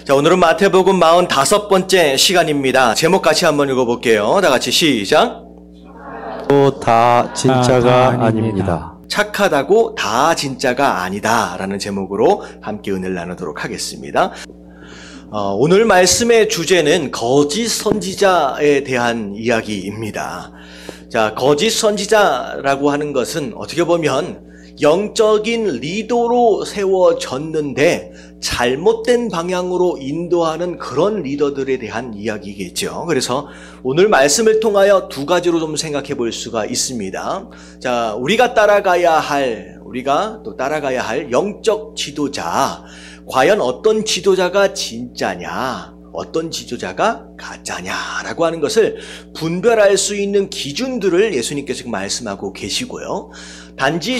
자, 오늘은 마태복음 45번째 시간입니다. 제목 같이 한번 읽어볼게요. 다 같이 시작. 또 다 진짜가 아닙니다. 착하다고 다 진짜가 아니다 라는 제목으로 함께 은혜를 나누도록 하겠습니다. 오늘 말씀의 주제는 거짓 선지자에 대한 이야기입니다. 자, 거짓 선지자라고 하는 것은 어떻게 보면 영적인 리더로 세워졌는데 잘못된 방향으로 인도하는 그런 리더들에 대한 이야기겠죠. 그래서 오늘 말씀을 통하여 두 가지로 좀 생각해 볼 수가 있습니다. 자, 우리가 또 따라가야 할 영적 지도자, 과연 어떤 지도자가 진짜냐, 어떤 지도자가 가짜냐라고 하는 것을 분별할 수 있는 기준들을 예수님께서 말씀하고 계시고요. 단지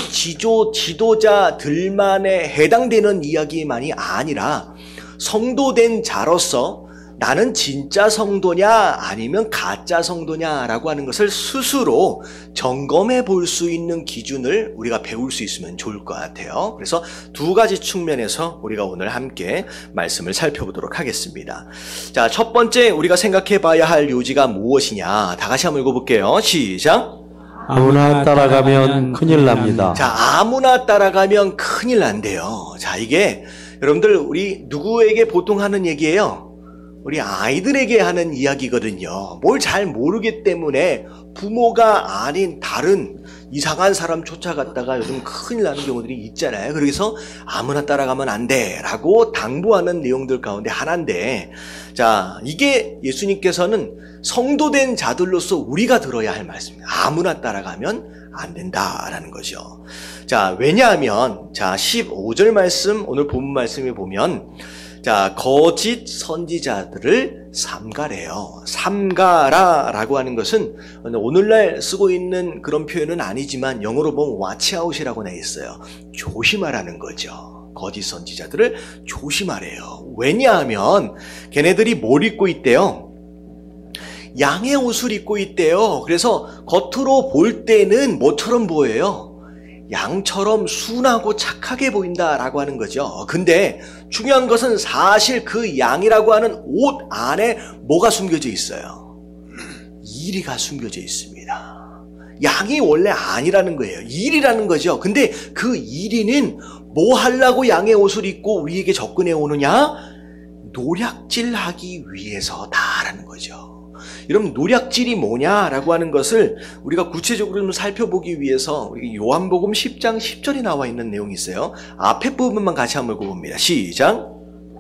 지도자들만에 해당되는 이야기만이 아니라 성도된 자로서 나는 진짜 성도냐 아니면 가짜 성도냐라고 하는 것을 스스로 점검해 볼 수 있는 기준을 우리가 배울 수 있으면 좋을 것 같아요. 그래서 두 가지 측면에서 우리가 오늘 함께 말씀을 살펴보도록 하겠습니다. 자, 첫 번째 우리가 생각해 봐야 할 요지가 무엇이냐. 다 같이 한번 읽어볼게요. 시작. 아무나 따라가면 큰일 납니다. 자, 아무나 따라가면 큰일 난대요. 자, 이게 여러분들 우리 누구에게 보통 하는 얘기예요? 우리 아이들에게 하는 이야기거든요. 뭘 잘 모르기 때문에 부모가 아닌 다른 이상한 사람 쫓아갔다가 요즘 큰일 나는 경우들이 있잖아요. 그래서 아무나 따라가면 안 돼 라고 당부하는 내용들 가운데 하나인데, 자, 이게 예수님께서는 성도된 자들로서 우리가 들어야 할 말씀입니다. 아무나 따라가면 안 된다라는 거죠. 자, 왜냐하면 자 15절 말씀, 오늘 본문 말씀에 보면 자, 거짓 선지자들을 삼가래요. 삼가라라고 하는 것은 오늘날 쓰고 있는 그런 표현은 아니지만 영어로 보면 watch out이라고 나 있어요. 조심하라는 거죠. 거짓 선지자들을 조심하래요. 왜냐하면 걔네들이 뭘 입고 있대요? 양의 옷을 입고 있대요. 그래서 겉으로 볼 때는 뭐처럼 보여요? 양처럼 순하고 착하게 보인다라고 하는 거죠. 근데 중요한 것은 사실 그 양이라고 하는 옷 안에 뭐가 숨겨져 있어요? 이리가 숨겨져 있습니다. 양이 원래 아니라는 거예요. 이리라는 거죠. 근데 그 이리는 뭐 하려고 양의 옷을 입고 우리에게 접근해 오느냐? 노략질하기 위해서다라는 거죠. 여러분, 노략질이 뭐냐라고 하는 것을 우리가 구체적으로 좀 살펴보기 위해서 요한복음 10장 10절에 나와 있는 내용이 있어요. 앞에 부분만 같이 한번 읽어봅니다. 시작.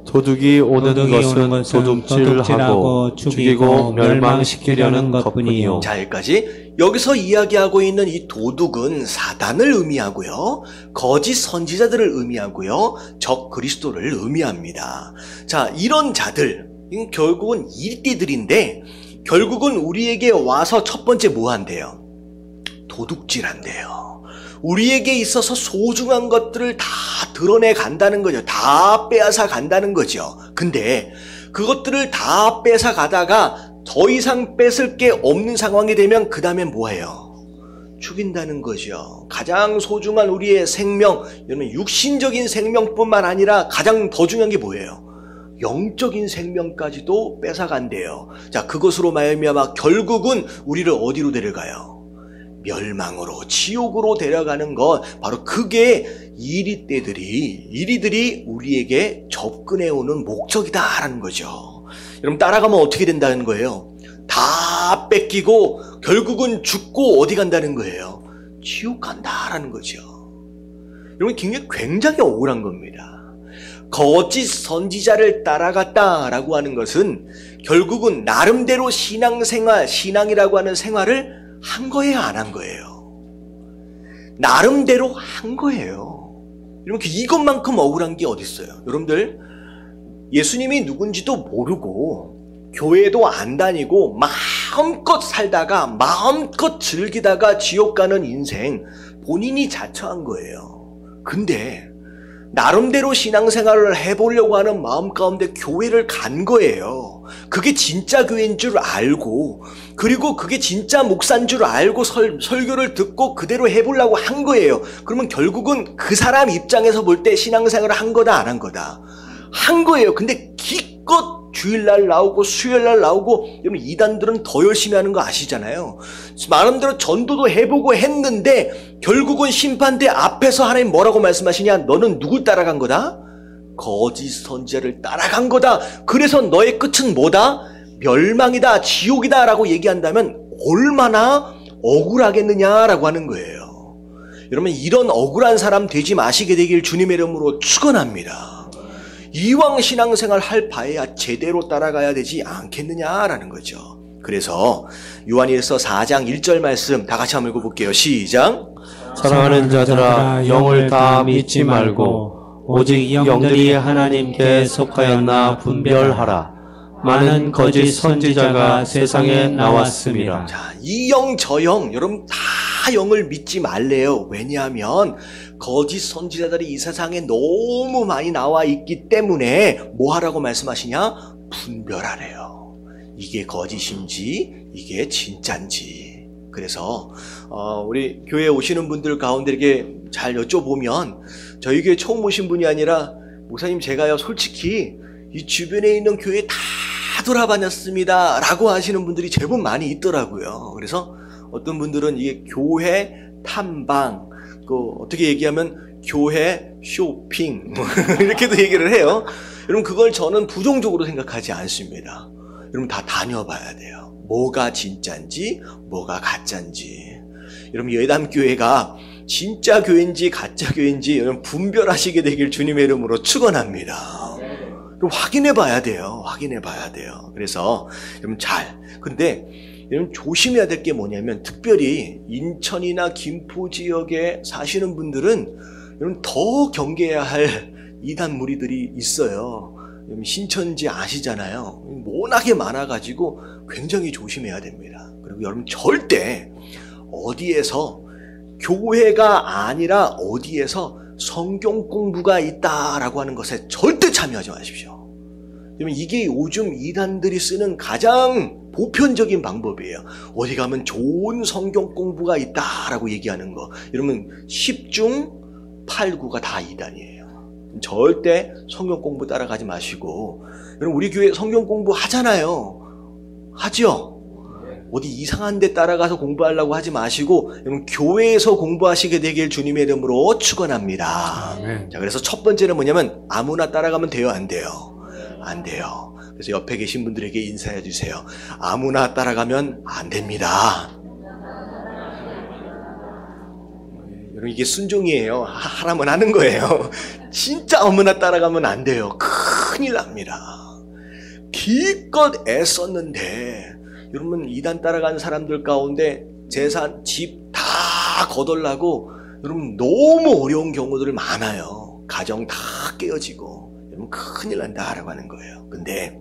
도둑이 오는 것은 도둑질하고 죽이고 멸망시키려는 것뿐이요. 자, 여기까지. 여기서 이야기하고 있는 이 도둑은 사단을 의미하고요, 거짓 선지자들을 의미하고요, 적 그리스도를 의미합니다. 자, 이런 자들, 결국은 일띠들인데 결국은 우리에게 와서 첫 번째 뭐 한대요? 도둑질한대요. 우리에게 있어서 소중한 것들을 다 드러내 간다는 거죠. 다 빼앗아 간다는 거죠. 근데 그것들을 다 뺏어 가다가 더 이상 뺏을 게 없는 상황이 되면 그 다음엔 뭐예요? 죽인다는 거죠. 가장 소중한 우리의 생명, 여러분 육신적인 생명뿐만 아니라 가장 더 중요한 게 뭐예요? 영적인 생명까지도 뺏어간대요. 자, 그것으로 말미암아 결국은 우리를 어디로 데려가요? 멸망으로, 지옥으로 데려가는 것, 바로 그게 이리들이 우리에게 접근해 오는 목적이다라는 거죠. 여러분, 따라가면 어떻게 된다는 거예요? 다 뺏기고 결국은 죽고 어디 간다는 거예요? 지옥 간다라는 거죠. 여러분, 굉장히 억울한 겁니다. 거짓 선지자를 따라갔다라고 하는 것은 결국은 나름대로 신앙이라고 하는 생활을 한 거예요, 안 한 거예요? 나름대로 한 거예요. 여러분, 이것만큼 억울한 게 어디 있어요? 여러분들, 예수님이 누군지도 모르고 교회도 안 다니고 마음껏 살다가 마음껏 즐기다가 지옥 가는 인생 본인이 자처한 거예요. 근데 나름대로 신앙생활을 해보려고 하는 마음 가운데 교회를 간 거예요. 그게 진짜 교회인 줄 알고, 그리고 그게 진짜 목사인 줄 알고 설교를 듣고 그대로 해보려고 한 거예요. 그러면 결국은 그 사람 입장에서 볼 때 신앙생활을 한 거다 안 한 거다? 한 거예요. 근데 기껏 주일날 나오고 수요일날 나오고, 여러분 이단들은 더 열심히 하는 거 아시잖아요. 마음대로 전도도 해보고 했는데 결국은 심판대 앞에서 하나님 뭐라고 말씀하시냐? 너는 누굴 따라간 거다? 거짓 선지자를 따라간 거다. 그래서 너의 끝은 뭐다? 멸망이다, 지옥이다 라고 얘기한다면 얼마나 억울하겠느냐라고 하는 거예요. 여러분 이런 억울한 사람 되지 마시게 되길 주님의 이름으로 축원합니다. 이왕 신앙생활 할 바에야 제대로 따라가야 되지 않겠느냐라는 거죠. 그래서 요한일서 4장 1절 말씀 다 같이 한번 읽어볼게요. 시작. 사랑하는 자들아, 영을 다 믿지 말고 오직 영들이 하나님께 속하였나 분별하라. 많은 거짓 선지자가 세상에 나왔습니다. 자, 이 영, 저 영, 여러분 다 영을 믿지 말래요. 왜냐하면 거짓 선지자들이 이 세상에 너무 많이 나와 있기 때문에 뭐 하라고 말씀하시냐? 분별하래요. 이게 거짓인지 이게 진짠지. 그래서 우리 교회에 오시는 분들 가운데 이렇게 잘 여쭤보면 저희 교회 처음 오신 분이 아니라 목사님 제가요 솔직히 이 주변에 있는 교회 다 돌아다녔습니다 라고 하시는 분들이 제법 많이 있더라고요. 그래서 어떤 분들은 이게 교회 탐방, 어떻게 얘기하면 교회 쇼핑 이렇게도 얘기를 해요. 여러분 그걸 저는 부정적으로 생각하지 않습니다. 여러분 다 다녀봐야 돼요. 뭐가 진짜인지 뭐가 가짜인지. 여러분 예담교회가 진짜 교회인지 가짜 교회인지 여러분 분별하시게 되길 주님의 이름으로 축원합니다. 확인해 봐야 돼요. 확인해 봐야 돼요. 그래서 여러분 근데 여러분 조심해야 될 게 뭐냐면 특별히 인천이나 김포 지역에 사시는 분들은 여러분 더 경계해야 할 이단 무리들이 있어요. 여러분 신천지 아시잖아요. 워낙에 많아가지고 굉장히 조심해야 됩니다. 그리고 여러분 절대 어디에서 교회가 아니라 어디에서 성경 공부가 있다라고 하는 것에 절대 참여하지 마십시오. 이게 요즘 이단들이 쓰는 가장 보편적인 방법이에요. 어디 가면 좋은 성경 공부가 있다라고 얘기하는 거. 여러분 10중 8구가 다 이단이에요. 절대 성경 공부 따라가지 마시고. 여러분 우리 교회 성경 공부 하잖아요. 하죠? 어디 이상한 데 따라가서 공부하려고 하지 마시고 여러분 교회에서 공부하시게 되길 주님의 이름으로 축원합니다. 아멘. 자, 그래서 첫 번째는 뭐냐면 아무나 따라가면 돼요, 안 돼요? 안 돼요. 그래서 옆에 계신 분들에게 인사해 주세요. 아무나 따라가면 안 됩니다. 여러분 이게 순종이에요. 하라면 하는 거예요. 진짜 아무나 따라가면 안 돼요. 큰일 납니다. 기껏 애썼는데 여러분 이단 따라가는 사람들 가운데 재산, 집 다 거덜나고 여러분 너무 어려운 경우들 많아요. 가정 다 깨어지고 여러분 큰일 난다라고 하는 거예요. 근데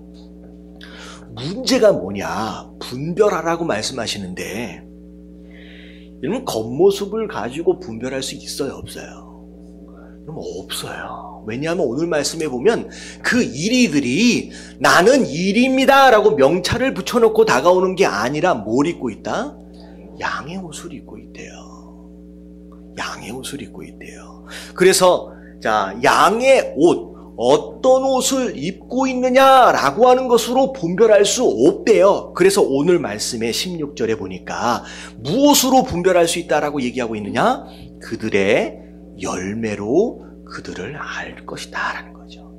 문제가 뭐냐? 분별하라고 말씀하시는데 여러분 겉모습을 가지고 분별할 수 있어요, 없어요? 여러분 없어요. 왜냐하면 오늘 말씀에 보면 그 이리들이 나는 이리입니다 라고 명찰을 붙여놓고 다가오는 게 아니라 뭘 입고 있다? 양의 옷을 입고 있대요. 양의 옷을 입고 있대요. 그래서 자, 양의 옷, 어떤 옷을 입고 있느냐라고 하는 것으로 분별할 수 없대요. 그래서 오늘 말씀의 16절에 보니까 무엇으로 분별할 수 있다라고 얘기하고 있느냐? 그들의 열매로 그들을 알 것이다 라는 거죠.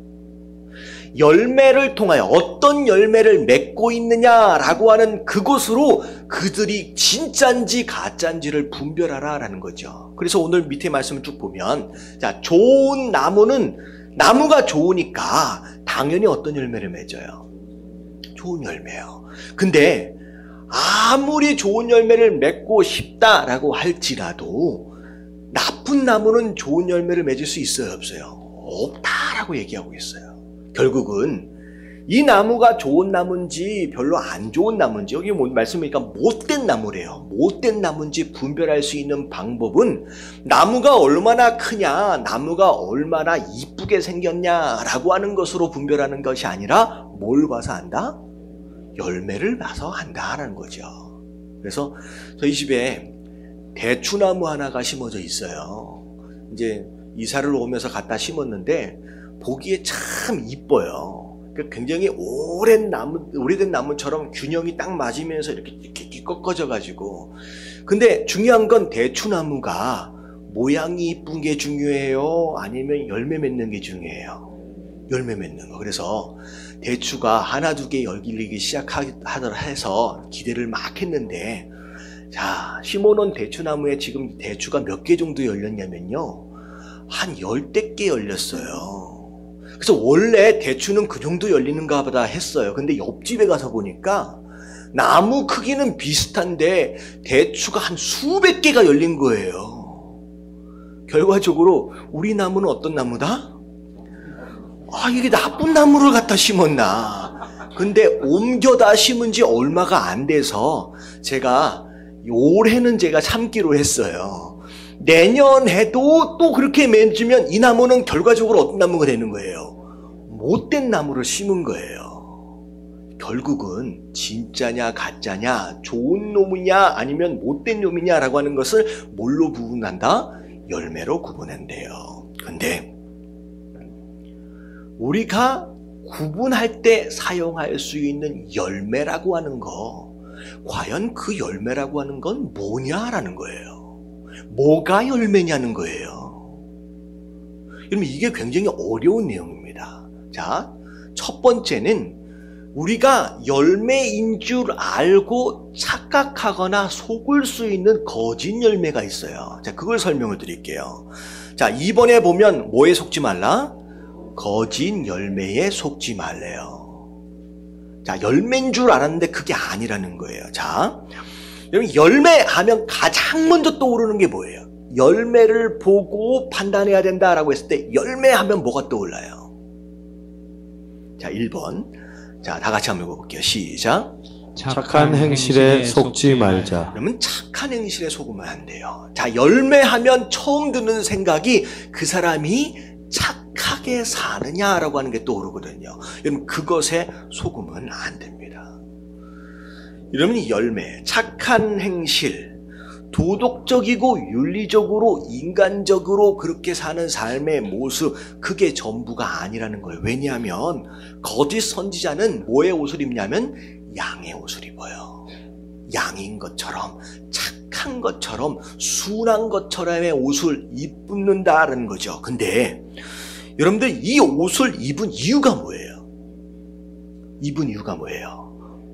열매를 통하여 어떤 열매를 맺고 있느냐라고 하는 그것으로 그들이 진짜인지 가짜인지를 분별하라 라는 거죠. 그래서 오늘 밑에 말씀을 쭉 보면 자, 좋은 나무는 나무가 좋으니까 당연히 어떤 열매를 맺어요? 좋은 열매요. 근데 아무리 좋은 열매를 맺고 싶다라고 할지라도 나쁜 나무는 좋은 열매를 맺을 수 있어요, 없어요? 없다라고 얘기하고 있어요. 결국은 이 나무가 좋은 나무인지 별로 안 좋은 나무인지 여기 말씀이니까 못된 나무래요. 못된 나무인지 분별할 수 있는 방법은 나무가 얼마나 크냐, 나무가 얼마나 이쁘게 생겼냐라고 하는 것으로 분별하는 것이 아니라 뭘 봐서 안다? 열매를 봐서 안다라는 거죠. 그래서 저희 집에 대추나무 하나가 심어져 있어요. 이제 이사를 오면서 갖다 심었는데 보기에 참 이뻐요. 굉장히 오래된 나무처럼 균형이 딱 맞으면서 이렇게 꺾어져가지고. 근데 중요한 건 대추나무가 모양이 이쁜 게 중요해요? 아니면 열매 맺는 게 중요해요? 열매 맺는 거. 그래서 대추가 하나 두 개 열리기 시작하더라 해서 기대를 막 했는데, 자, 심어놓은 대추나무에 지금 대추가 몇 개 정도 열렸냐면요, 한 10대 개 열렸어요. 그래서 원래 대추는 그 정도 열리는가 보다 했어요. 근데 옆집에 가서 보니까 나무 크기는 비슷한데 대추가 한 수백 개가 열린 거예요. 결과적으로 우리 나무는 어떤 나무다? 이게 나쁜 나무를 갖다 심었나. 근데 옮겨다 심은 지 얼마가 안 돼서 올해는 제가 참기로 했어요. 내년에도 또 그렇게 맺으면 이 나무는 결과적으로 어떤 나무가 되는 거예요? 못된 나무를 심은 거예요. 결국은 진짜냐 가짜냐, 좋은 놈이냐 아니면 못된 놈이냐라고 하는 것을 뭘로 구분한다? 열매로 구분한대요. 근데 우리가 구분할 때 사용할 수 있는 열매라고 하는 거, 과연 그 열매라고 하는 건 뭐냐라는 거예요. 뭐가 열매냐는 거예요. 여러분, 이게 굉장히 어려운 내용입니다. 자, 첫 번째는 우리가 열매인 줄 알고 착각하거나 속을 수 있는 거짓 열매가 있어요. 자, 그걸 설명을 드릴게요. 자, 2번에 보면 뭐에 속지 말라? 거짓 열매에 속지 말래요. 자, 열매인 줄 알았는데 그게 아니라는 거예요. 자, 여러분, 열매하면 가장 먼저 떠오르는 게 뭐예요? 열매를 보고 판단해야 된다라고 했을 때 열매하면 뭐가 떠올라요? 자, 1번. 자, 다 같이 한번 읽어볼게요. 시작. 착한 행실에 속지 말자. 그러면 착한 행실에 속으면 안 돼요. 자, 열매하면 처음 드는 생각이 그 사람이 착하게 사느냐라고 하는 게 떠오르거든요. 여러분, 그것에 속으면 안 됩니다. 이러면 열매, 착한 행실, 도덕적이고 윤리적으로 인간적으로 그렇게 사는 삶의 모습, 그게 전부가 아니라는 거예요. 왜냐하면 거짓 선지자는 뭐의 옷을 입냐면 양의 옷을 입어요. 양인 것처럼, 착한 것처럼, 순한 것처럼의 옷을 입는다는 거죠. 근데 여러분들, 이 옷을 입은 이유가 뭐예요? 입은 이유가 뭐예요?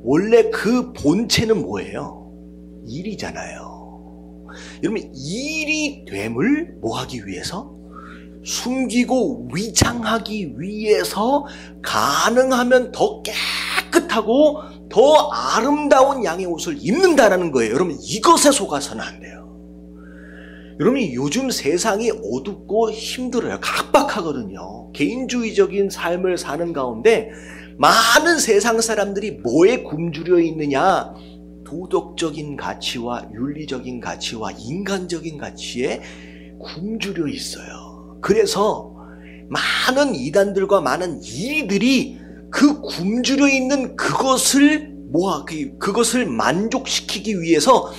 원래 그 본체는 뭐예요? 일이잖아요. 여러분, 일이 됨을 뭐하기 위해서? 숨기고 위장하기 위해서 가능하면 더 깨끗하고 더 아름다운 양의 옷을 입는다라는 거예요. 여러분, 이것에 속아서는 안 돼요. 여러분, 요즘 세상이 어둡고 힘들어요. 각박하거든요. 개인주의적인 삶을 사는 가운데 많은 세상 사람들이 뭐에 굶주려 있느냐? 도덕적인 가치와 윤리적인 가치와 인간적인 가치에 굶주려 있어요. 그래서 많은 이단들과 많은 이들이 그 굶주려 있는 그것을 만족시키기 위해서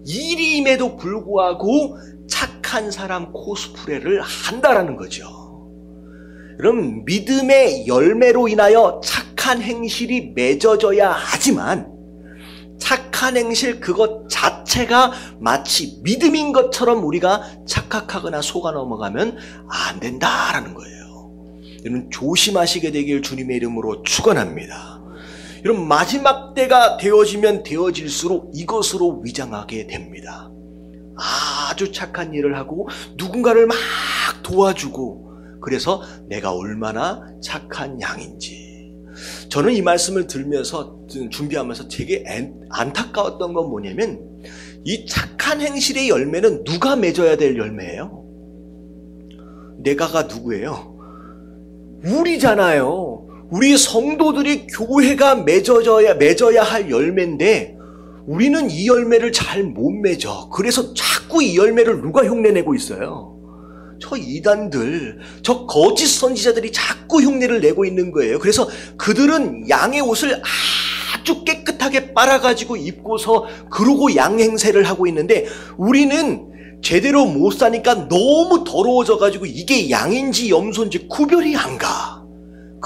일임에도 불구하고 착한 사람 코스프레를 한다라는 거죠. 여러분, 믿음의 열매로 인하여 착한 행실이 맺어져야 하지만 착한 행실 그것 자체가 마치 믿음인 것처럼 우리가 착각하거나 속아 넘어가면 안 된다라는 거예요. 여러분, 조심하시게 되길 주님의 이름으로 축원합니다. 여러분, 마지막 때가 되어지면 되어질수록 이것으로 위장하게 됩니다. 아주 착한 일을 하고 누군가를 막 도와주고, 그래서 내가 얼마나 착한 양인지. 저는 이 말씀을 들으면서 준비하면서 되게 안타까웠던 건 뭐냐면, 이 착한 행실의 열매는 누가 맺어야 될 열매예요? 내가가 누구예요? 우리잖아요. 우리 성도들이 교회가 맺어야 할 열매인데 우리는 이 열매를 잘 못 맺어. 그래서 자꾸 이 열매를 누가 흉내내고 있어요? 저 이단들, 저 거짓 선지자들이 자꾸 흉내를 내고 있는 거예요. 그래서 그들은 양의 옷을 아주 깨끗하게 빨아가지고 입고서 그러고 양 행세를 하고 있는데, 우리는 제대로 못 사니까 너무 더러워져가지고 이게 양인지 염소인지 구별이 안 가.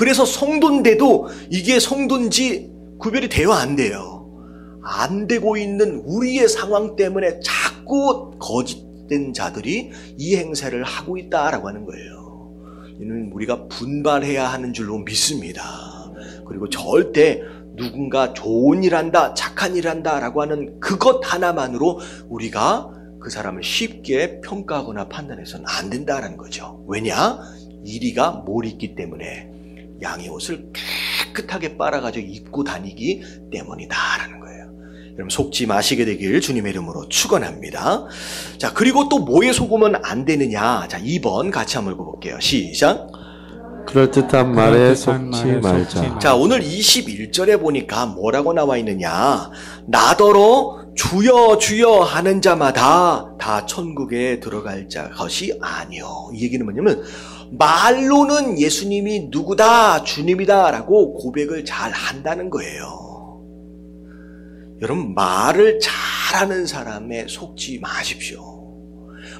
그래서 성도인데도 이게 성도인지 구별이 되어 안 돼요. 안 되고 있는 우리의 상황 때문에 자꾸 거짓된 자들이 이 행세를 하고 있다라고 하는 거예요. 이는 우리가 분발해야 하는 줄로 믿습니다. 그리고 절대 누군가 좋은 일 한다, 착한 일 한다 라고 하는 그것 하나만으로 우리가 그 사람을 쉽게 평가하거나 판단해서는 안 된다는 거죠. 왜냐? 이리가 뭘 입기 때문에 양의 옷을 깨끗하게 빨아가지고 입고 다니기 때문이다라는 거예요. 여러분 속지 마시게 되길 주님의 이름으로 축원합니다. 자, 그리고 또 뭐에 속으면 안 되느냐? 자, 2번 같이 한번 읽어볼게요. 시작. 그럴듯한 말에 속지 말자. 자, 오늘 21절에 보니까 뭐라고 나와 있느냐? 나더러 주여 주여 하는 자마다 다 천국에 들어갈 자 것이 아니요. 이 얘기는 뭐냐면 말로는 예수님이 누구다, 주님이다 라고 고백을 잘 한다는 거예요. 여러분, 말을 잘하는 사람에 속지 마십시오.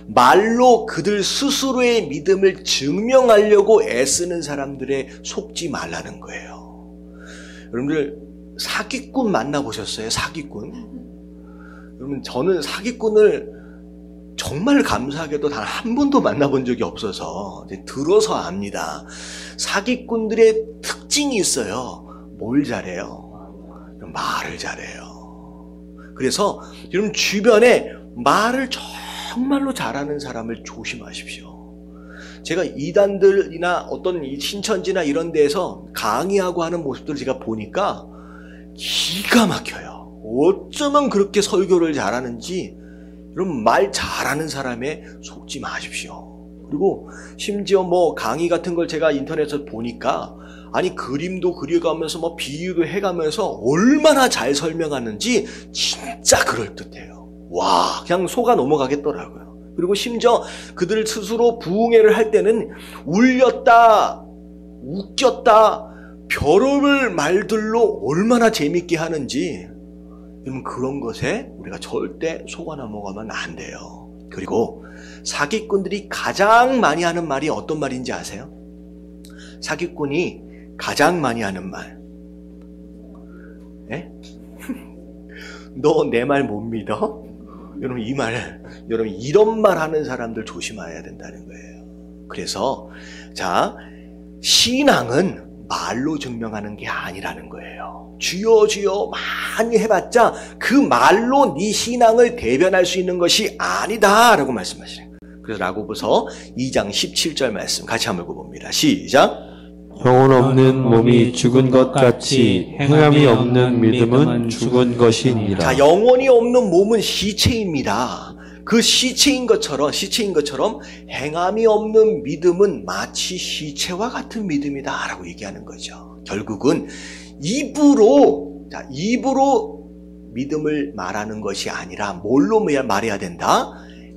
말로 그들 스스로의 믿음을 증명하려고 애쓰는 사람들에 속지 말라는 거예요. 여러분들 사기꾼 만나보셨어요? 사기꾼? 여러분, 저는 사기꾼을 정말 감사하게도 단 한 번도 만나본 적이 없어서 이제 들어서 압니다. 사기꾼들의 특징이 있어요. 뭘 잘해요? 말을 잘해요. 그래서 여러분 주변에 말을 정말로 잘하는 사람을 조심하십시오. 제가 이단들이나 어떤 신천지나 이런 데에서 강의하고 하는 모습들을 제가 보니까 기가 막혀요. 어쩌면 그렇게 설교를 잘하는지. 여러분, 말 잘하는 사람에 속지 마십시오. 그리고 심지어 뭐 강의 같은 걸 제가 인터넷에서 보니까 아니 그림도 그려가면서 뭐 비유도 해가면서 얼마나 잘 설명하는지 진짜 그럴듯해요. 와, 그냥 속아 넘어가겠더라고요. 그리고 심지어 그들 스스로 부흥회를 할 때는 울렸다, 웃겼다, 별의별 말들로 얼마나 재밌게 하는지, 여러분 그런 것에 우리가 절대 속아 넘어가면 안 돼요. 그리고 사기꾼들이 가장 많이 하는 말이 어떤 말인지 아세요? 사기꾼이 가장 많이 하는 말. 에? 너 내 말 못 믿어? 여러분 이 말, 여러분 이런 말 하는 사람들 조심해야 된다는 거예요. 그래서 자, 신앙은 말로 증명하는 게 아니라는 거예요. 주여 주여 많이 해봤자 그 말로 네 신앙을 대변할 수 있는 것이 아니다 라고 말씀하시네요. 그래서 라고보서 2장 17절 말씀 같이 한번 읽어봅니다. 시작. 영혼 없는 몸이 죽은 것 같이 행함이 없는 믿음은 죽은 것이니라. 자, 영혼이 없는 몸은 시체입니다. 그 시체인 것처럼 행함이 없는 믿음은 마치 시체와 같은 믿음이다 라고 얘기하는 거죠. 결국은 입으로 믿음을 말하는 것이 아니라 뭘로 말해야 된다?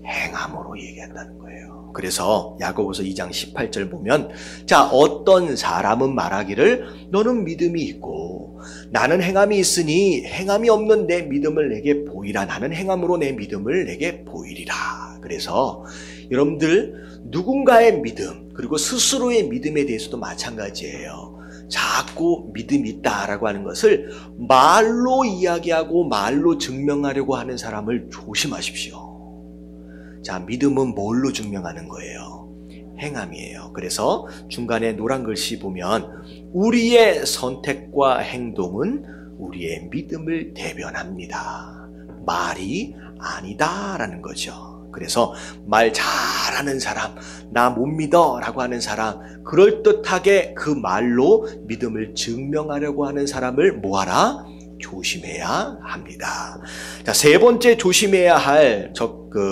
행함으로 얘기한다는 거예요. 그래서 야고보서 2장 18절 보면 자, 어떤 사람은 말하기를 너는 믿음이 있고 나는 행함이 있으니 행함이 없는 내 믿음을 내게 보이라. 나는 행함으로 내 믿음을 내게 보이리라. 그래서 여러분들 누군가의 믿음 그리고 스스로의 믿음에 대해서도 마찬가지예요. 자꾸 믿음이 있다라고 하는 것을 말로 이야기하고 말로 증명하려고 하는 사람을 조심하십시오. 자, 믿음은 뭘로 증명하는 거예요? 행함이에요. 그래서 중간에 노란 글씨 보면 우리의 선택과 행동은 우리의 믿음을 대변합니다. 말이 아니다라는 거죠. 그래서 말 잘하는 사람, 나 못 믿어 라고 하는 사람, 그럴듯하게 그 말로 믿음을 증명하려고 하는 사람을 뭐하라? 조심해야 합니다. 자, 세 번째 조심해야 할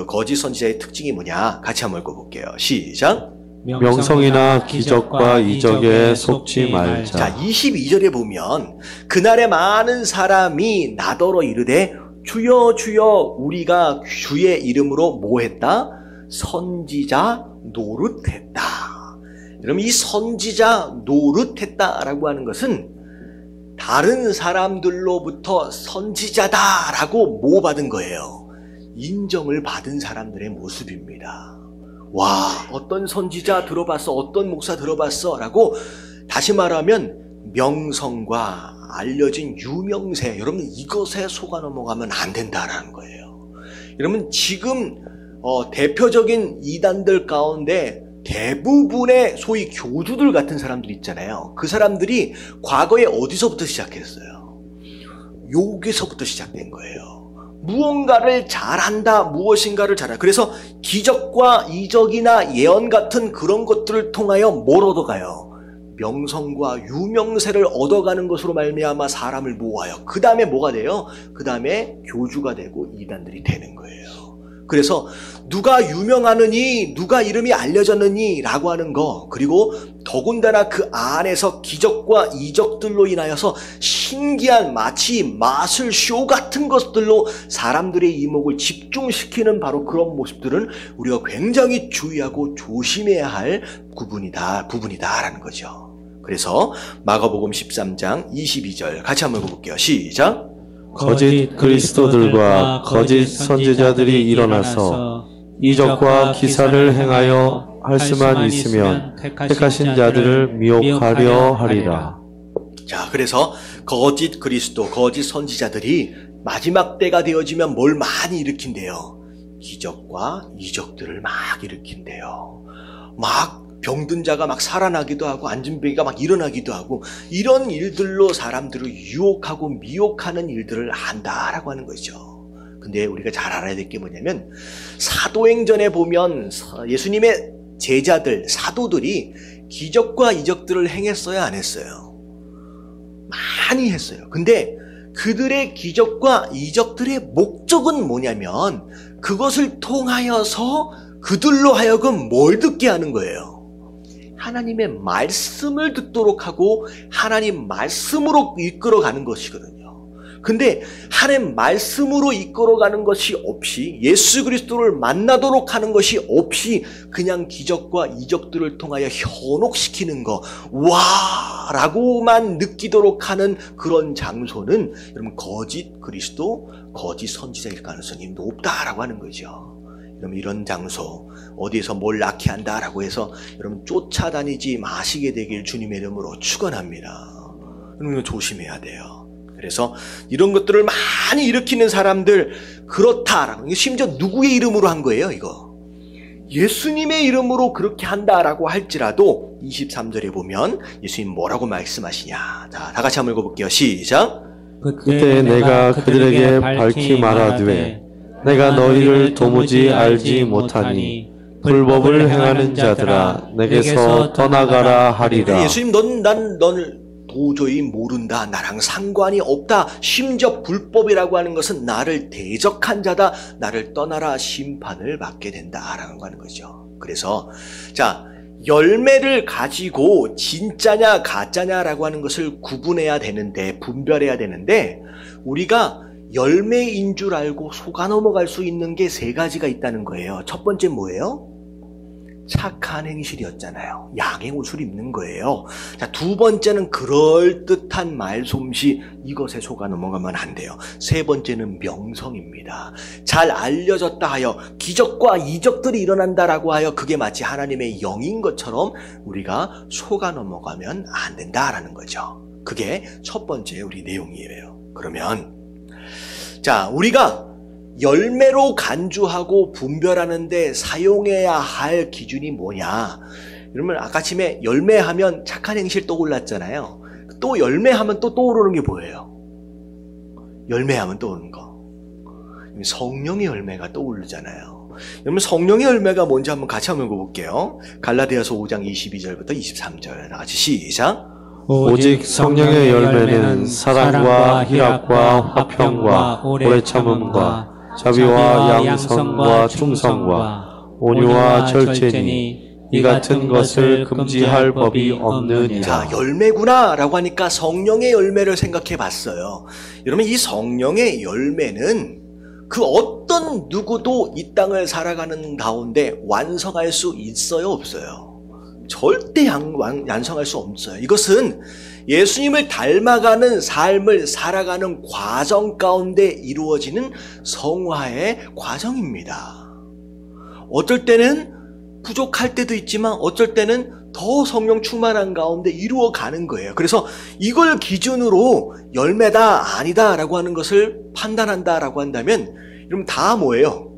거짓 선지자의 특징이 뭐냐? 같이 한번 읽어볼게요. 시작. 명성이나 기적과 이적에 속지 말자. 자, 22절에 보면 그날에 많은 사람이 나더러 이르되 주여 주여 우리가 주의 이름으로 뭐 했다? 선지자 노릇했다. 여러분 이 선지자 노릇했다라고 하는 것은 다른 사람들로부터 선지자다라고 뭐 받은 거예요? 인정을 받은 사람들의 모습입니다. 와, 어떤 선지자 들어봤어? 어떤 목사 들어봤어? 라고 다시 말하면 명성과 알려진 유명세, 여러분 이것에 속아 넘어가면 안 된다라는 거예요. 여러분 지금 대표적인 이단들 가운데 대부분의 소위 교주들 같은 사람들 있잖아요. 그 사람들이 과거에 어디서부터 시작했어요? 여기서부터 시작된 거예요. 무언가를 잘한다, 무엇인가를 잘한다. 그래서 기적과 이적이나 예언 같은 그런 것들을 통하여 뭘 얻어가요? 명성과 유명세를 얻어가는 것으로 말미암아 사람을 모아요. 그 다음에 뭐가 돼요? 그 다음에 교주가 되고 이단들이 되는 거예요. 그래서 누가 유명하느니, 누가 이름이 알려졌느니 라고 하는 거, 그리고 더군다나 그 안에서 기적과 이적들로 인하여서 신기한 마치 마술쇼 같은 것들로 사람들의 이목을 집중시키는 바로 그런 모습들은 우리가 굉장히 주의하고 조심해야 할 부분이다라는 거죠. 그래서 마가복음 13장 22절 같이 한번 읽어볼게요. 시작. 거짓 그리스도들과 거짓 선지자들이 일어나서 이적과 기사를 행하여 할 수만 있으면 택하신 자들을 미혹하려 하리라. 자, 그래서 거짓 그리스도, 거짓 선지자들이 마지막 때가 되어지면 뭘 많이 일으킨대요? 기적과 이적들을 막 일으킨대요. 막 병든 자가 막 살아나기도 하고 안진뱅이가 막 일어나기도 하고 이런 일들로 사람들을 유혹하고 미혹하는 일들을 한다라고 하는 거죠. 근데 우리가 잘 알아야 될 게 뭐냐면 사도행전에 보면 예수님의 제자들, 사도들이 기적과 이적들을 행했어요, 안 했어요? 많이 했어요. 근데 그들의 기적과 이적들의 목적은 뭐냐면 그것을 통하여서 그들로 하여금 뭘 듣게 하는 거예요? 하나님의 말씀을 듣도록 하고 하나님 말씀으로 이끌어가는 것이거든요. 근데 하나님 말씀으로 이끌어가는 것이 없이 예수 그리스도를 만나도록 하는 것이 없이 그냥 기적과 이적들을 통하여 현혹시키는 거, 와! 라고만 느끼도록 하는 그런 장소는 여러분 거짓 그리스도, 거짓 선지자일 가능성이 높다라고 하는 거죠. 여러분 이런 장소 어디에서 뭘 낳게 한다라고 해서 여러분 쫓아다니지 마시게 되길 주님의 이름으로 축원합니다. 여러분 조심해야 돼요. 그래서 이런 것들을 많이 일으키는 사람들 그렇다라고, 심지어 누구의 이름으로 한 거예요 이거? 예수님의 이름으로 그렇게 한다라고 할지라도 23절에 보면 예수님 뭐라고 말씀하시냐. 자, 다 같이 한번 읽어볼게요. 시작. 그때 내가 그들에게 밝히 말하되 내가 너희를 도무지 알지 못하니 불법을 행하는 자들아 내게서 떠나가라 하리라. 예수님 너를 도저히 모른다. 나랑 상관이 없다. 심지어 불법이라고 하는 것은 나를 대적한 자다. 나를 떠나라 심판을 받게 된다라고 하는 거죠. 그래서 자, 열매를 가지고 진짜냐 가짜냐라고 하는 것을 구분해야 되는데, 분별해야 되는데 우리가 열매인 줄 알고 속아 넘어갈 수 있는 게 세 가지가 있다는 거예요. 첫 번째 뭐예요? 착한 행실이었잖아요. 양의 옷을 입는 거예요. 자, 두 번째는 그럴듯한 말솜씨, 이것에 속아 넘어가면 안 돼요. 세 번째는 명성입니다. 잘 알려졌다 하여 기적과 이적들이 일어난다라고 하여 그게 마치 하나님의 영인 것처럼 우리가 속아 넘어가면 안 된다라는 거죠. 그게 첫 번째 우리 내용이에요. 그러면 자, 우리가 열매로 간주하고 분별하는데 사용해야 할 기준이 뭐냐? 여러분 아까 아침에 열매하면 착한 행실 떠올랐잖아요. 또 열매하면 또 떠오르는 게 뭐예요? 열매하면 떠오르는 거, 성령의 열매가 떠오르잖아요. 여러분 성령의 열매가 뭔지 한번 같이 한번 읽어볼게요. 갈라디아서 5장 22절부터 23절 같이 시작. 오직 성령의 열매는 사랑과 희락과 화평과 오래 참음과 자비와 양성과 충성과 온유와 절제니 이 같은 것을 금지할 법이 없느니라. 자, 열매구나 라고 하니까 성령의 열매를 생각해 봤어요. 여러분 이 성령의 열매는 그 어떤 누구도 이 땅을 살아가는 가운데 완성할 수 있어요, 없어요? 절대 완성할 수 없어요. 이것은 예수님을 닮아가는 삶을 살아가는 과정 가운데 이루어지는 성화의 과정입니다. 어쩔 때는 부족할 때도 있지만 어쩔 때는 더 성령 충만한 가운데 이루어가는 거예요. 그래서 이걸 기준으로 열매다 아니다 라고 하는 것을 판단한다라고 한다면 그럼 다 뭐예요?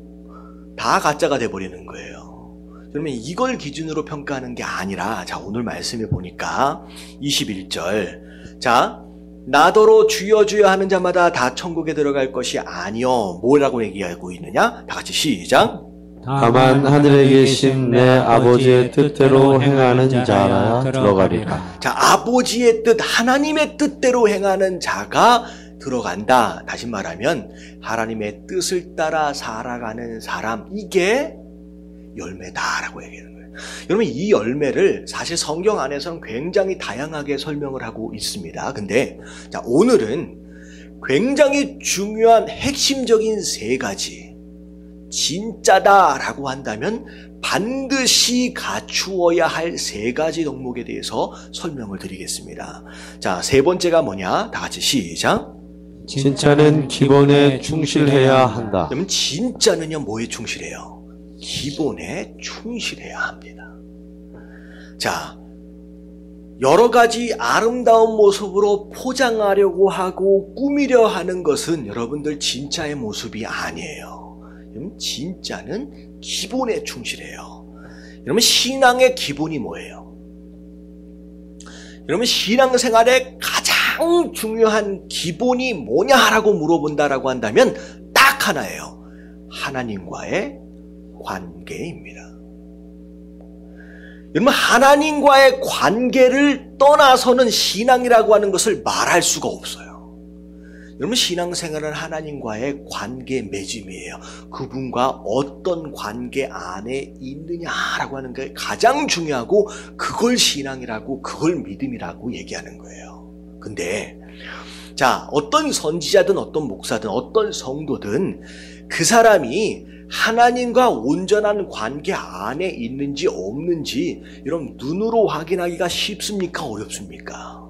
다 가짜가 돼버리는 거예요. 그러면 이걸 기준으로 평가하는 게 아니라 자 오늘 말씀해 보니까 21절 자 나더러 주여 주여 하는 자마다 다 천국에 들어갈 것이 아니요 뭐라고 얘기하고 있느냐? 다 같이 시작. 다만 하늘에 계신 내 아버지의 뜻대로 행하는 자라 들어가리라. 자, 아버지의 뜻, 하나님의 뜻대로 행하는 자가 들어간다. 다시 말하면 하나님의 뜻을 따라 살아가는 사람, 이게 열매다라고 얘기하는 거예요. 여러분 이 열매를 사실 성경 안에서는 굉장히 다양하게 설명을 하고 있습니다. 근데 자, 오늘은 굉장히 중요한 핵심적인 세 가지 진짜다라고 한다면 반드시 갖추어야 할 세 가지 덕목에 대해서 설명을 드리겠습니다. 자, 세 번째가 뭐냐? 다 같이 시작. 진짜는 기본에 충실해야 한다. 그러면 진짜는요 뭐에 충실해요? 기본에 충실해야 합니다. 자, 여러 가지 아름다운 모습으로 포장하려고 하고 꾸미려 하는 것은 여러분들 진짜의 모습이 아니에요. 진짜는 기본에 충실해요. 여러분 신앙의 기본이 뭐예요? 여러분 신앙생활의 가장 중요한 기본이 뭐냐라고 물어본다라고 한다면 딱 하나예요. 하나님과의 관계입니다. 여러분 하나님과의 관계를 떠나서는 신앙이라고 하는 것을 말할 수가 없어요. 여러분 신앙생활은 하나님과의 관계 맺음이에요. 그분과 어떤 관계 안에 있느냐라고 하는 게 가장 중요하고 그걸 신앙이라고 그걸 믿음이라고 얘기하는 거예요. 근데 자 어떤 선지자든 어떤 목사든 어떤 성도든 그 사람이 하나님과 온전한 관계 안에 있는지 없는지 여러분 눈으로 확인하기가 쉽습니까? 어렵습니까?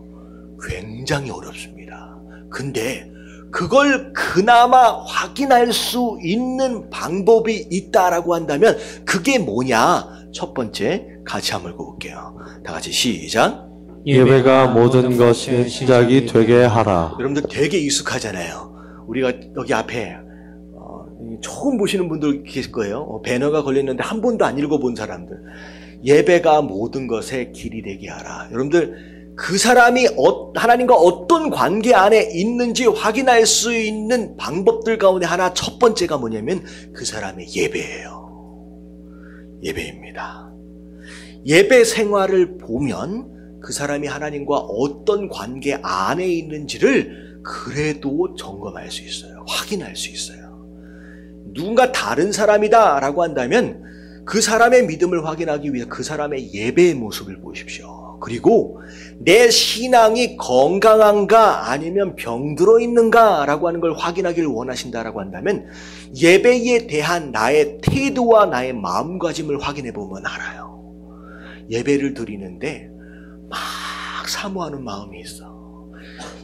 굉장히 어렵습니다. 근데 그걸 그나마 확인할 수 있는 방법이 있다라고 한다면 그게 뭐냐? 첫 번째 같이 한번 읽어볼게요. 다 같이 시작. 예배가 모든 것의 시작이 되게 하라. 여러분들 되게 익숙하잖아요. 우리가 여기 앞에 처음 보시는 분들 계실 거예요. 배너가 걸렸는데 한 번도 안 읽어본 사람들. 예배가 모든 것의 길이 되게 하라. 여러분들 그 사람이 하나님과 어떤 관계 안에 있는지 확인할 수 있는 방법들 가운데 하나 첫 번째가 뭐냐면 그 사람의 예배예요. 예배입니다. 예배 생활을 보면 그 사람이 하나님과 어떤 관계 안에 있는지를 그래도 점검할 수 있어요. 확인할 수 있어요. 누군가 다른 사람이다 라고 한다면 그 사람의 믿음을 확인하기 위해 그 사람의 예배의 모습을 보십시오. 그리고 내 신앙이 건강한가 아니면 병들어 있는가 라고 하는 걸 확인하기를 원하신다라고 한다면 예배에 대한 나의 태도와 나의 마음가짐을 확인해 보면 알아요. 예배를 드리는데 막 사모하는 마음이 있어.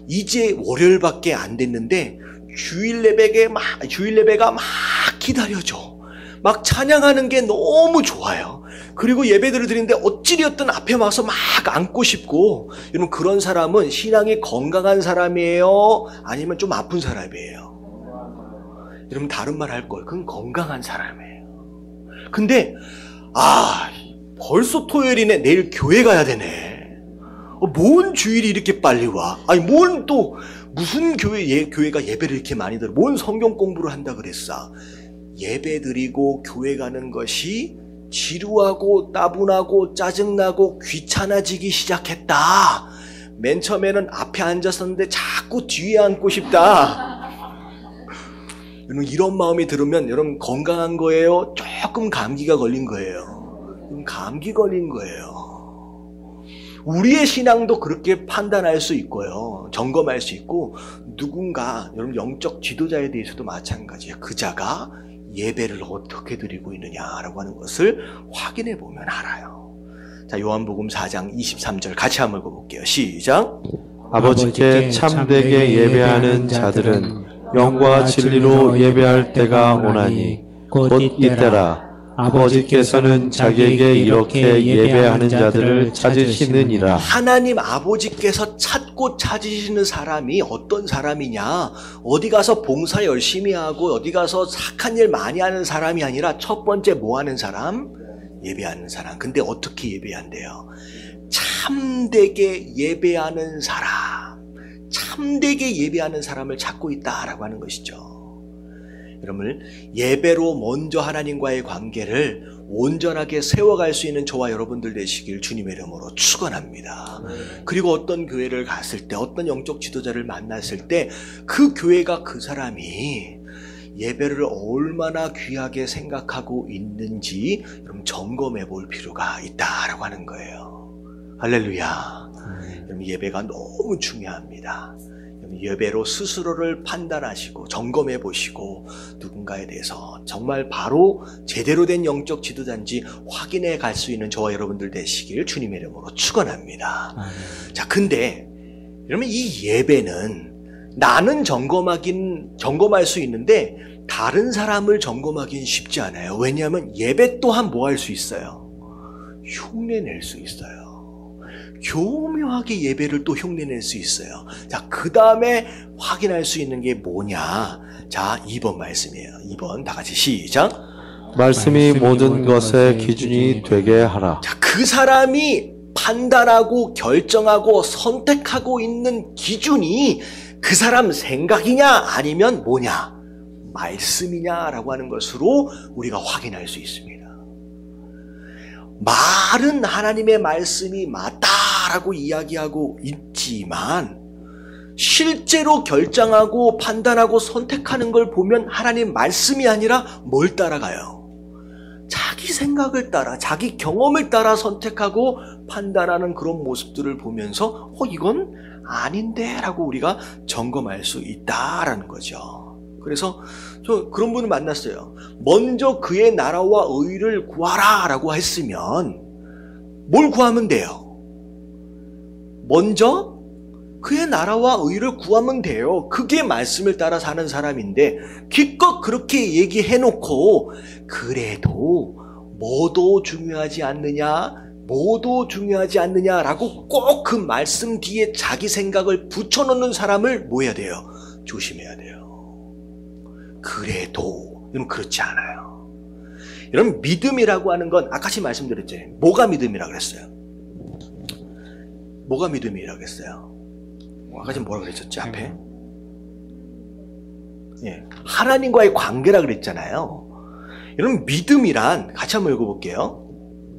이제 월요일밖에 안 됐는데 주일 예배가 막 기다려져. 막 찬양하는 게 너무 좋아요. 그리고 예배들을 드리는데 어찌되었든 앞에 와서 막 앉고 싶고, 여러분 그런 사람은 신앙이 건강한 사람이에요? 아니면 좀 아픈 사람이에요? 여러분 다른 말 할 걸. 그건 건강한 사람이에요. 근데 벌써 토요일이네. 내일 교회 가야 되네. 뭔 주일이 이렇게 빨리 와? 아니 뭔 또 무슨 교회가 예배를 이렇게 많이 들어? 뭔 성경 공부를 한다 그랬어? 예배 드리고 교회 가는 것이 지루하고 따분하고 짜증나고 귀찮아지기 시작했다. 맨 처음에는 앞에 앉았었는데 자꾸 뒤에 앉고 싶다. 여러분 이런 마음이 들으면 여러분 건강한 거예요? 조금 감기가 걸린 거예요? 감기 걸린 거예요. 우리의 신앙도 그렇게 판단할 수 있고요. 점검할 수 있고, 누군가 여러분 영적 지도자에 대해서도 마찬가지예요. 그 자가 예배를 어떻게 드리고 있느냐라고 하는 것을 확인해 보면 알아요. 자, 요한복음 4장 23절 같이 한번 읽어볼게요. 시작. 아버지께 참되게 예배하는 자들은 영과 진리로 예배할 때가 오나니 곧 이때라. 아버지께서는 자기에게 이렇게 예배하는 자들을 찾으시느니라. 하나님 아버지께서 찾고 찾으시는 사람이 어떤 사람이냐? 어디 가서 봉사 열심히 하고 어디 가서 착한 일 많이 하는 사람이 아니라 첫 번째 뭐 하는 사람? 예배하는 사람. 근데 어떻게 예배한대요? 참되게 예배하는 사람. 참되게 예배하는 사람을 찾고 있다라고 하는 것이죠. 여러분, 예배로 먼저 하나님과의 관계를 온전하게 세워갈 수 있는 저와 여러분들 되시길 주님의 이름으로 축원합니다. 그리고 어떤 교회를 갔을 때, 어떤 영적 지도자를 만났을 때 그 교회가 그 사람이 예배를 얼마나 귀하게 생각하고 있는지 여러분 점검해 볼 필요가 있다라고 하는 거예요. 할렐루야. 여러분, 예배가 너무 중요합니다. 예배로 스스로를 판단하시고 점검해 보시고 누군가에 대해서 정말 바로 제대로 된 영적 지도자인지 확인해 갈 수 있는 저와 여러분들 되시길 주님의 이름으로 축원합니다. 자, 근데 여러분, 이 예배는 나는 점검할 수 있는데 다른 사람을 점검하기는 쉽지 않아요. 왜냐하면 예배 또한 뭐 할 수 있어요? 흉내낼 수 있어요. 교묘하게 예배를 또 흉내낼 수 있어요. 자, 그 다음에 확인할 수 있는 게 뭐냐? 자, 2번 말씀이에요. 2번 다 같이 시작. 말씀이 모든 것의 기준이 되게 하라. 자, 그 사람이 판단하고 결정하고 선택하고 있는 기준이 그 사람 생각이냐 아니면 뭐냐? 말씀이냐라고 하는 것으로 우리가 확인할 수 있습니다. 말은 하나님의 말씀이 맞다라고 이야기하고 있지만 실제로 결정하고 판단하고 선택하는 걸 보면 하나님 말씀이 아니라 뭘 따라가요? 자기 생각을 따라, 자기 경험을 따라 선택하고 판단하는 그런 모습들을 보면서 이건 아닌데 라고 우리가 점검할 수 있다라는 거죠. 그래서 저 그런 분을 만났어요. 먼저 그의 나라와 의를 구하라 라고 했으면 뭘 구하면 돼요? 먼저 그의 나라와 의를 구하면 돼요. 그게 말씀을 따라 사는 사람인데 기껏 그렇게 얘기해놓고 그래도 뭐도 중요하지 않느냐라고 꼭 그 말씀 뒤에 자기 생각을 붙여놓는 사람을 뭐 해야 돼요? 조심해야 돼요. 그래도 여러분, 그렇지 않아요. 여러분, 믿음이라고 하는 건 아까 말씀드렸죠. 뭐가 믿음이라고 그랬어요? 뭐가 믿음이라고 그랬어요? 아까 뭐라고 그랬었죠? 앞에? 예, 하나님과의 관계라 그랬잖아요. 여러분, 믿음이란 같이 한번 읽어볼게요.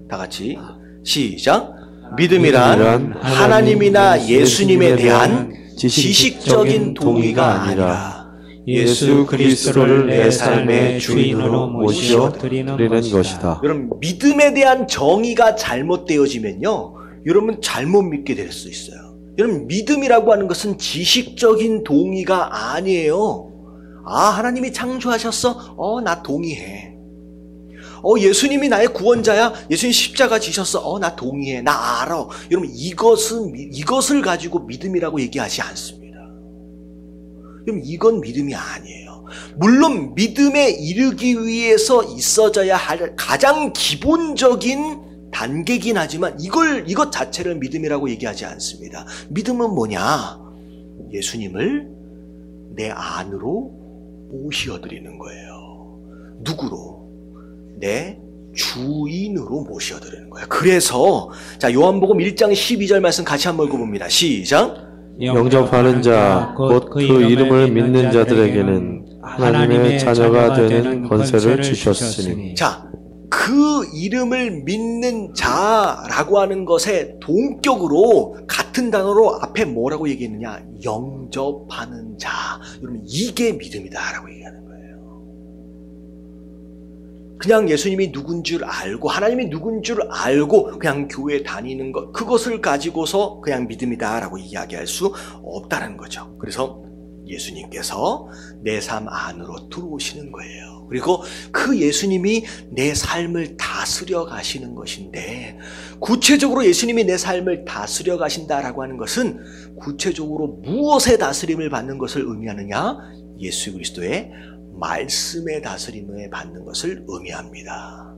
다 같이 시작. 믿음이란 하나님이나 예수님에 대한 지식적인 동의가 아니라 예수 그리스도를 내 삶의 주인으로 모시어 드리는 것이다. 여러분, 믿음에 대한 정의가 잘못되어지면요, 여러분 잘못 믿게 될 수 있어요. 여러분, 믿음이라고 하는 것은 지식적인 동의가 아니에요. 하나님이 창조하셨어? 나 동의해. 예수님이 나의 구원자야? 예수님 십자가 지셨어? 나 동의해. 나 알아. 여러분, 이것을 가지고 믿음이라고 얘기하지 않습니다. 여러분, 이건 믿음이 아니에요. 물론 믿음에 이르기 위해서 있어져야 할 가장 기본적인 단계긴 하지만 이것 자체를 믿음이라고 얘기하지 않습니다. 믿음은 뭐냐? 예수님을 내 안으로 모셔드리는 거예요. 누구로? 내 주인으로 모셔드리는 거예요. 그래서 자, 요한복음 1장 12절 말씀 같이 한번 읽어봅니다. 시작. 영접하는 자, 곧 그 이름을 믿는 자들에게는 하나님의 자녀가 되는 권세를 주셨으니. 자, 그 이름을 믿는 자라고 하는 것의 동격으로 같은 단어로 앞에 뭐라고 얘기했느냐? 영접하는 자. 여러분, 이게 믿음이다라고 얘기하는 거예요. 그냥 예수님이 누군 줄 알고 하나님이 누군 줄 알고 그냥 교회 다니는 것, 그것을 가지고서 그냥 믿음이다라고 이야기할 수 없다는 거죠. 그래서 예수님께서 내 삶 안으로 들어오시는 거예요. 그리고 그 예수님이 내 삶을 다스려 가시는 것인데, 구체적으로 예수님이 내 삶을 다스려 가신다라고 하는 것은 구체적으로 무엇의 다스림을 받는 것을 의미하느냐? 예수 그리스도의 말씀의 다스림을 받는 것을 의미합니다.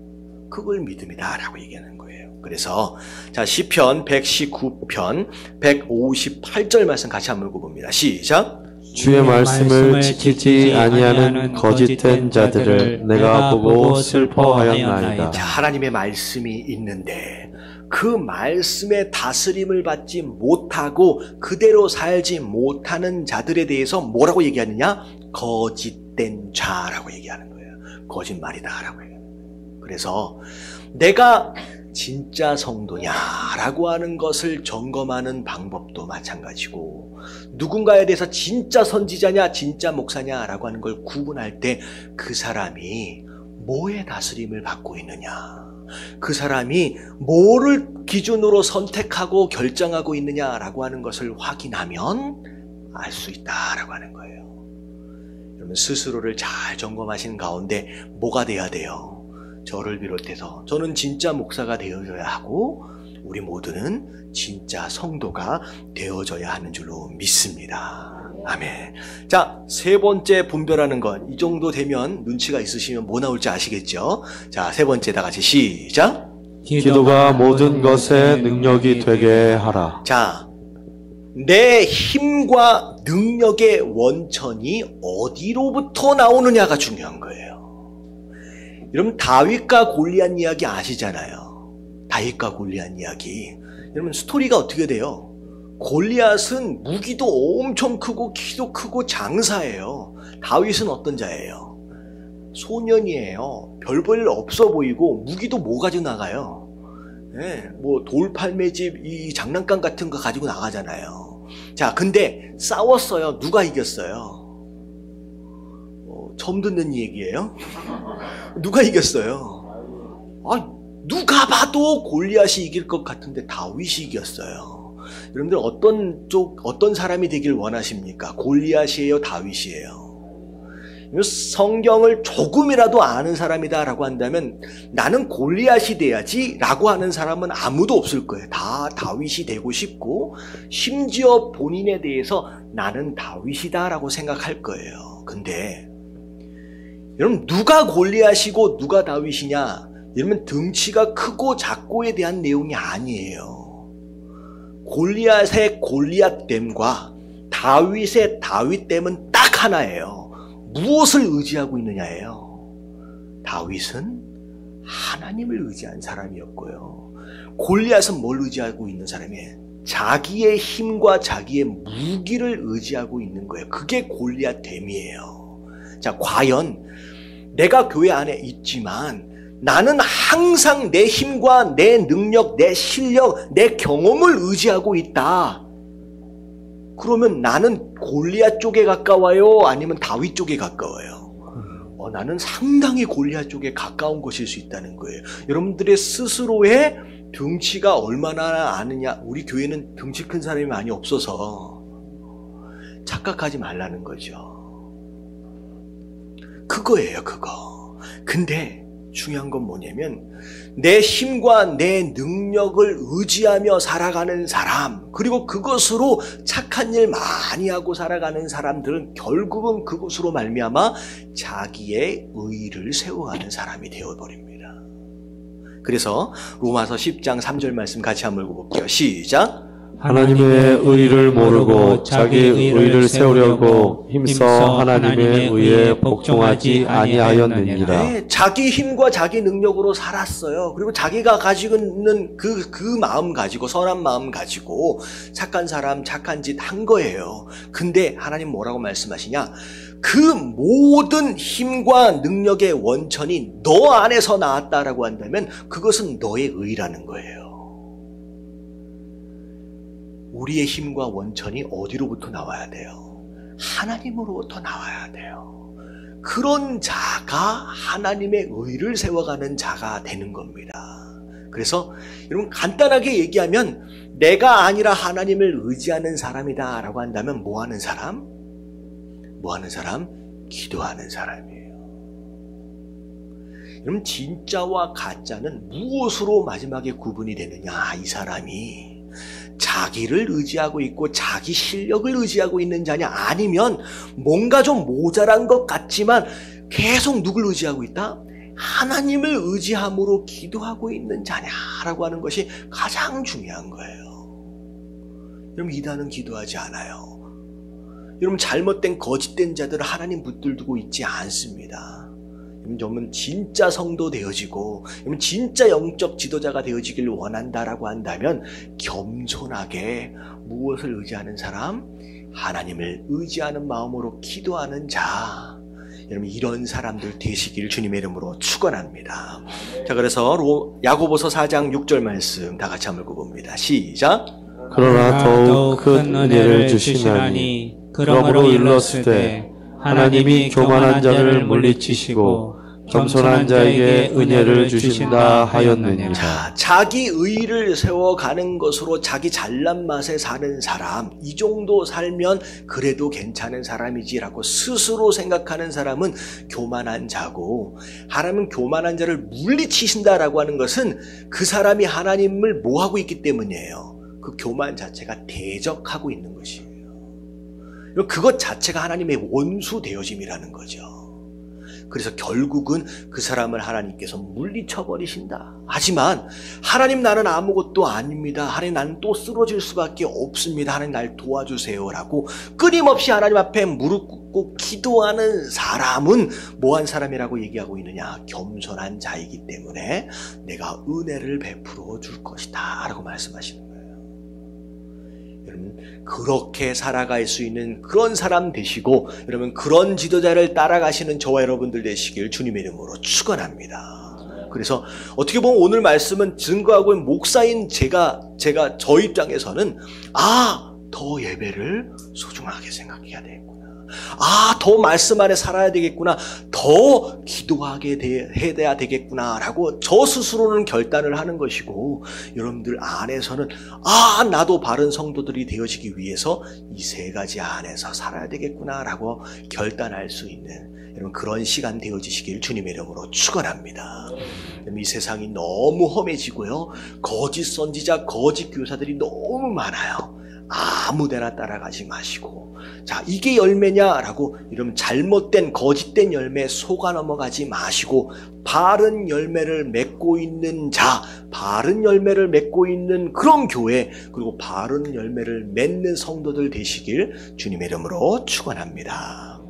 그걸 믿음이다라고 얘기하는 거예요. 그래서 자, 시편 119편 158절 말씀 같이 한번 읽어봅니다. 시작. 주의 말씀을 지키지 아니하는 거짓된 자들을 내가 보고 슬퍼하였나이다. 자, 하나님의 말씀이 있는데 그 말씀의 다스림을 받지 못하고 그대로 살지 못하는 자들에 대해서 뭐라고 얘기하느냐? 거짓된 자라고 얘기하는 거예요. 거짓말이다라고 얘기하는 거예요. 그래서 내가 진짜 성도냐라고 하는 것을 점검하는 방법도 마찬가지고, 누군가에 대해서 진짜 선지자냐 진짜 목사냐라고 하는 걸 구분할 때 그 사람이 뭐의 다스림을 받고 있느냐, 그 사람이 뭐를 기준으로 선택하고 결정하고 있느냐라고 하는 것을 확인하면 알 수 있다라고 하는 거예요. 여러분, 스스로를 잘 점검하시는 가운데 뭐가 돼야 돼요? 저를 비롯해서 저는 진짜 목사가 되어져야 하고 우리 모두는 진짜 성도가 되어져야 하는 줄로 믿습니다. 아멘. 자, 세 번째 분별하는 것, 이 정도 되면 눈치가 있으시면 뭐 나올지 아시겠죠? 자, 세 번째 다 같이 시작. 기도가 모든 것의 능력이 되게 하라. 자, 내 힘과 능력의 원천이 어디로부터 나오느냐가 중요한 거예요. 여러분, 다윗과 골리앗 이야기 아시잖아요. 다윗과 골리앗 이야기. 여러분, 스토리가 어떻게 돼요? 골리앗은 무기도 엄청 크고 키도 크고 장사예요. 다윗은 어떤 자예요? 소년이에요. 별 볼 일 없어 보이고 무기도 뭐 가지고 나가요? 네, 뭐 돌팔매집, 이 장난감 같은 거 가지고 나가잖아요. 자, 근데 싸웠어요. 누가 이겼어요? 처음 듣는 얘기예요? 누가 이겼어요? 누가 봐도 골리앗이 이길 것 같은데 다윗이 이겼어요. 여러분들 어떤 사람이 되길 원하십니까? 골리앗이에요? 다윗이에요? 성경을 조금이라도 아는 사람이다라고 한다면 나는 골리앗이 돼야지 라고 하는 사람은 아무도 없을 거예요. 다 다윗이 되고 싶고, 심지어 본인에 대해서 나는 다윗이다 라고 생각할 거예요. 근데 여러분, 누가 골리앗이고 누가 다윗이냐? 여러분, 등치가 크고 작고에 대한 내용이 아니에요. 골리앗의 골리앗됨과 다윗의 다윗됨은 딱 하나예요. 무엇을 의지하고 있느냐예요. 다윗은 하나님을 의지한 사람이었고요. 골리앗은 뭘 의지하고 있는 사람이에요? 자기의 힘과 자기의 무기를 의지하고 있는 거예요. 그게 골리앗됨이에요. 자, 과연 내가 교회 안에 있지만 나는 항상 내 힘과 내 능력, 내 실력, 내 경험을 의지하고 있다. 그러면 나는 골리앗 쪽에 가까워요? 아니면 다윗 쪽에 가까워요? 나는 상당히 골리앗 쪽에 가까운 것일 수 있다는 거예요. 여러분들의 스스로의 등치가 얼마나 아느냐. 우리 교회는 등치 큰 사람이 많이 없어서 착각하지 말라는 거죠. 그거예요, 그거. 근데 중요한 건 뭐냐면 내 힘과 내 능력을 의지하며 살아가는 사람, 그리고 그것으로 착한 일 많이 하고 살아가는 사람들은 결국은 그것으로 말미암아 자기의 의의를 세워가는 사람이 되어버립니다. 그래서 로마서 10장 3절 말씀 같이 한번 읽어볼게요. 시작. 하나님의 의를 모르고 자기 의를 세우려고 힘써 하나님의 의에 복종하지 아니하였느니라. 네, 자기 힘과 자기 능력으로 살았어요. 그리고 자기가 가지고 있는 그 마음 가지고, 선한 마음 가지고 착한 사람, 착한 짓 한 거예요. 근데 하나님 뭐라고 말씀하시냐? 그 모든 힘과 능력의 원천이 너 안에서 나왔다라고 한다면 그것은 너의 의라는 거예요. 우리의 힘과 원천이 어디로부터 나와야 돼요? 하나님으로부터 나와야 돼요. 그런 자가 하나님의 의를 세워가는 자가 되는 겁니다. 그래서 여러분, 간단하게 얘기하면 내가 아니라 하나님을 의지하는 사람이다 라고 한다면 뭐 하는 사람? 뭐 하는 사람? 기도하는 사람이에요. 여러분, 진짜와 가짜는 무엇으로 마지막에 구분이 되느냐? 이 사람이 자기를 의지하고 있고 자기 실력을 의지하고 있는 자냐, 아니면 뭔가 좀 모자란 것 같지만 계속 누굴 의지하고 있다? 하나님을 의지함으로 기도하고 있는 자냐라고 하는 것이 가장 중요한 거예요. 여러분, 이단은 기도하지 않아요. 여러분, 잘못된 거짓된 자들을 하나님 붙들고 있지 않습니다. 여러분, 진짜 성도 되어지고 여러분 진짜 영적 지도자가 되어지길 원한다라고 한다면 겸손하게 무엇을 의지하는 사람? 하나님을 의지하는 마음으로 기도하는 자. 여러분, 이런 사람들 되시길 주님의 이름으로 축원합니다. 자, 그래서 야고보서 4장 6절 말씀 다 같이 한번 읽어봅니다. 시작. 그러나 더욱 큰 은혜를 주시나니 그러므로 일렀으되 하나님이 교만한 자를 물리치시고 겸손한 자에게 은혜를 주신다 하였느니라. 자, 자기 의의를 세워가는 것으로 자기 잘난 맛에 사는 사람, 이 정도 살면 그래도 괜찮은 사람이지라고 스스로 생각하는 사람은 교만한 자고, 하나님은 교만한 자를 물리치신다라고 하는 것은 그 사람이 하나님을 뭐하고 있기 때문이에요. 그 교만 자체가 대적하고 있는 것이에요. 그것 자체가 하나님의 원수 되어짐이라는 거죠. 그래서 결국은 그 사람을 하나님께서 물리쳐버리신다. 하지만 하나님, 나는 아무것도 아닙니다. 하나님, 나는 또 쓰러질 수밖에 없습니다. 하나님, 날 도와주세요라고 끊임없이 하나님 앞에 무릎 꿇고 기도하는 사람은 뭐한 사람이라고 얘기하고 있느냐? 겸손한 자이기 때문에 내가 은혜를 베풀어 줄 것이다 라고 말씀하시는 거예요. 여러분, 그렇게 살아갈 수 있는 그런 사람 되시고, 여러분 그런 지도자를 따라가시는 저와 여러분들 되시길 주님의 이름으로 축원합니다. 그래서 어떻게 보면 오늘 말씀은 증거하고 있는 목사인 제가 저 입장에서는 더 예배를 소중하게 생각해야 되겠구나. 더 말씀 안에 살아야 되겠구나. 더 기도하게 해야 되겠구나 라고 저 스스로는 결단을 하는 것이고, 여러분들 안에서는 나도 바른 성도들이 되어지기 위해서 이 세 가지 안에서 살아야 되겠구나 라고 결단할 수 있는 여러분 그런 시간 되어지시길 주님의 이름으로 축원합니다. 이 세상이 너무 험해지고요, 거짓 선지자, 거짓 교사들이 너무 많아요. 아무데나 따라가지 마시고, 자, 이게 열매냐라고 이러면 잘못된 거짓된 열매에 속아 넘어가지 마시고, 바른 열매를 맺고 있는 자, 바른 열매를 맺고 있는 그런 교회, 그리고 바른 열매를 맺는 성도들 되시길 주님의 이름으로 축원합니다.